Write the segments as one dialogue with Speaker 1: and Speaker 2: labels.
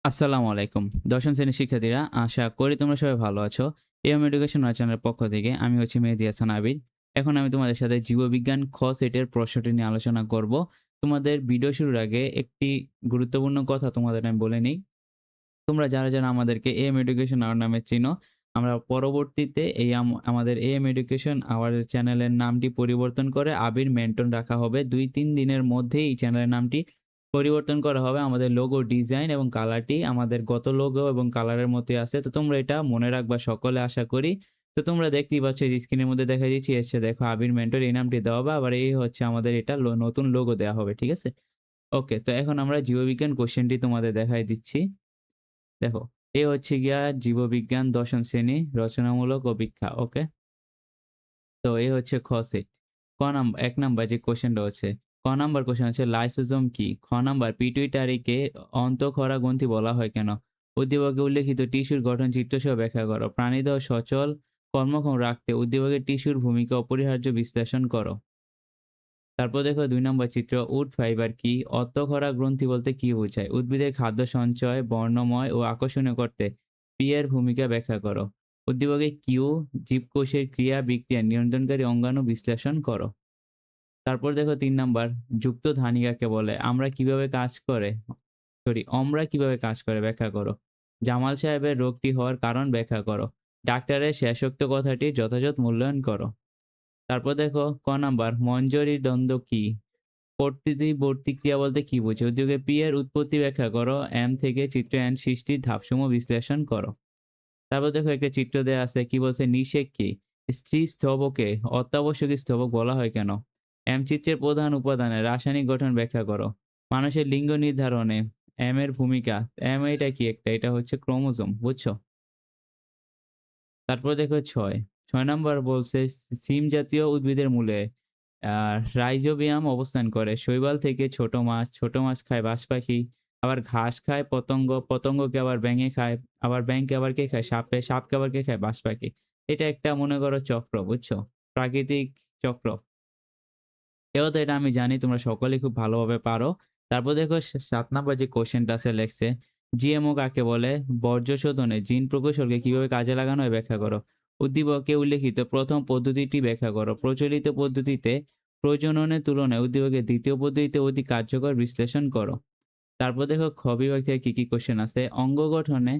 Speaker 1: আসসালামু আলাইকুম। দশম শ্রেণীর শিক্ষার্থীরা, আশা করি তোমরা সবাই ভালো আছো। এম এডুকেশন চ্যানেলের পক্ষ থেকে আমি হচ্ছি মেহেদী হাসান আবিদ। এখন আমি তোমাদের সাথে জীববিজ্ঞান খ সেটের প্রশ্নটি নিয়ে আলোচনা করব। তোমাদের ভিডিও শুরুর আগে একটি গুরুত্বপূর্ণ কথা তোমাদের আমি বলে নিই। তোমরা যারা আমাদেরকে এম এডুকেশন আওয়ার নামে চিনো, আমরা পরবর্তীতে এই আমাদের এম এডুকেশন আওয়ার চ্যানেলের নামটি পরিবর্তন করে আবির মেন্টন রাখা হবে। ২-৩ দিনের মধ্যেই এই চ্যানেলের নামটি পরিবর্তন করা হবে। আমাদের লোগো ডিজাইন এবং কালারটি আমাদের গত লোগো এবং কালারের মতোই আছে। তো তোমরা এটা মনে রাখবা সকলে আশা করি। তো তোমরা দেখতেই পাচ্ছ এই স্ক্রিনের মধ্যে দেখা দিচ্ছি এসছে দেখো আবির মেন্টর এই নামটি দেওয়া হবে। আবার এই হচ্ছে আমাদের এটা নতুন লোগো দেওয়া হবে। ঠিক আছে? ওকে, তো এখন আমরা জীববিজ্ঞান কোয়েশ্চেনটি তোমাদের দেখাই দিচ্ছি। দেখো, এ হচ্ছে গিয়া জীববিজ্ঞান ১০ম শ্রেণী রচনামূলক অভিক্ষা। ওকে? তো এ হচ্ছে খ সেট। ১ নাম্বার যে কোয়েশ্চেনটা হচ্ছে, ক নাম্বার কোয়েশ্চেন হচ্ছে লাইসোজোম কি? খ নাম্বার পিটুইটারিকে অন্তঃক্ষরা গ্রন্থি বলা হয় কেন? উদ্দীপকে উল্লেখিত টিস্যুর গঠন চিত্রসহ ব্যাখ্যা করো। প্রাণীদেহ সচল কর্মক্ষম রাখতে উদ্দীপকের টিস্যুর ভূমিকা অপরিহার্য বিশ্লেষণ করো। তারপর দেখো ২ নম্বর চিত্র, উড ফাইবার কি? অর্থক্ষরা গ্রন্থি বলতে কি বোঝায়? উদ্ভিদের খাদ্য সঞ্চয় বর্ণময় ও আকর্ষণীয় করতে পি এর ভূমিকা ব্যাখ্যা করো। উদ্দীপকে কিউ জীবকোষের ক্রিয়া বিক্রিয়া নিয়ন্ত্রণকারী অঙ্গাণু বিশ্লেষণ করো। তারপর দেখো ৩ নাম্বার, যুক্ত ধানী কাকে বলে? অমরা কিভাবে কাজ করে ব্যাখ্যা করো। জামাল সাহেবের রোগটি হওয়ার কারণ ব্যাখ্যা করো। ডাক্তারের শেষোক্ত কথাটি যথাযথ মূল্যায়ন করো। তারপর দেখো ক নাম্বার, মঞ্জরি দ্বন্দ্ব কি? প্রতিবর্তী ক্রিয়া বলতে কি বোঝে? উদ্যোগে পি এর উৎপত্তি ব্যাখ্যা করো। এম থেকে চিত্র এন সৃষ্টির ধাপসমূহ বিশ্লেষণ করো। তারপর দেখো একটা চিত্র দেয়া আছে, কি বলছে? নিষেক কি? স্ত্রী স্তবকে অত্যাবশ্যকীয় স্তবক বলা হয় কেন? এম চিত্রের প্রধান উপাদানের রাসায়নিক গঠন ব্যাখ্যা করো। মানুষের লিঙ্গ নির্ধারণে এম এর ভূমিকা। এম এটা কি একটা? এটা হচ্ছে ক্রোমোজোম, বুঝছো? তারপর দেখো ৬ নাম্বার বলছে সিম জাতীয় উদ্ভিদের মূলে রাইজোবিয়াম অবস্থান করে। শৈবাল থেকে ছোট মাছ খায় বাজ পাখি, আবার ঘাস খায় পতঙ্গ, পতঙ্গকে আবার ব্যাঙে খায়, আবার ব্যাঙকে আবার কে খায়? সাপকে আবার কে খায়? বাজ পাখি। এটা একটা মনে করো চক্র, বুঝছো? প্রাকৃতিক চক্র। তো এটা আমি জানি তোমরা সকলেই খুব ভালোভাবে পারো। তারপর দেখো ৭ নাম্বার যে কোয়েশ্চেনটা আছে লেখছে, জিএমও কাকে বলে? বর্জ্য শোধনে জিন প্রকৌশলকে কিভাবে কাজে লাগানো হয় ব্যাখ্যা করো। উদ্দীপকে উল্লেখিত প্রথম পদ্ধতিটি ব্যাখ্যা করো। প্রচলিত পদ্ধতিতে প্রজননের তুলনায় উদ্দীপকের দ্বিতীয় পদ্ধতিতে অধিক কার্যকর বিশ্লেষণ করো। তারপর দেখো খ বিভাগ থেকে কি কোয়েশ্চেন আছে। অঙ্গ গঠনে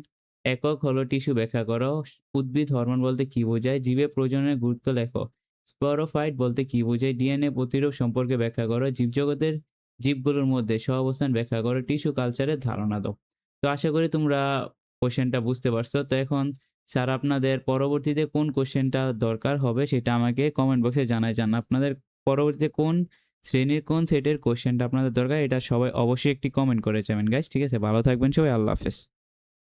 Speaker 1: একক হলো টিস্যু ব্যাখ্যা করো। উদ্ভিদ হরমোন বলতে কি বোঝায়? জীবে প্রজননের গুরুত্ব লেখো। স্পোরোফাইট বলতে কি বোঝায়? ডিএনএ প্রতিরূপ সম্পর্কে ব্যাখ্যা করো। জীবজগতের জীবগুলোর মধ্যে সহাবস্থান ব্যাখ্যা করো। টিস্যু কালচারের ধারণা দাও। তো আশা করি তোমরা কোশ্চেনটা বুঝতে পারছো। তো এখন স্যার আপনাদের পরবর্তীতে কোন কোশ্চেনটা দরকার হবে সেটা আমাকে কমেন্ট বক্সে জানান। আপনাদের পরবর্তীতে কোন শ্রেণীর কোন সেটের কোশ্চেনটা আপনাদের দরকার এটা সবাই অবশ্যই একটি কমেন্ট করে যাবেন গাইস। ঠিক আছে? ভালো থাকবেন সবাই। আল্লাহ হাফেজ।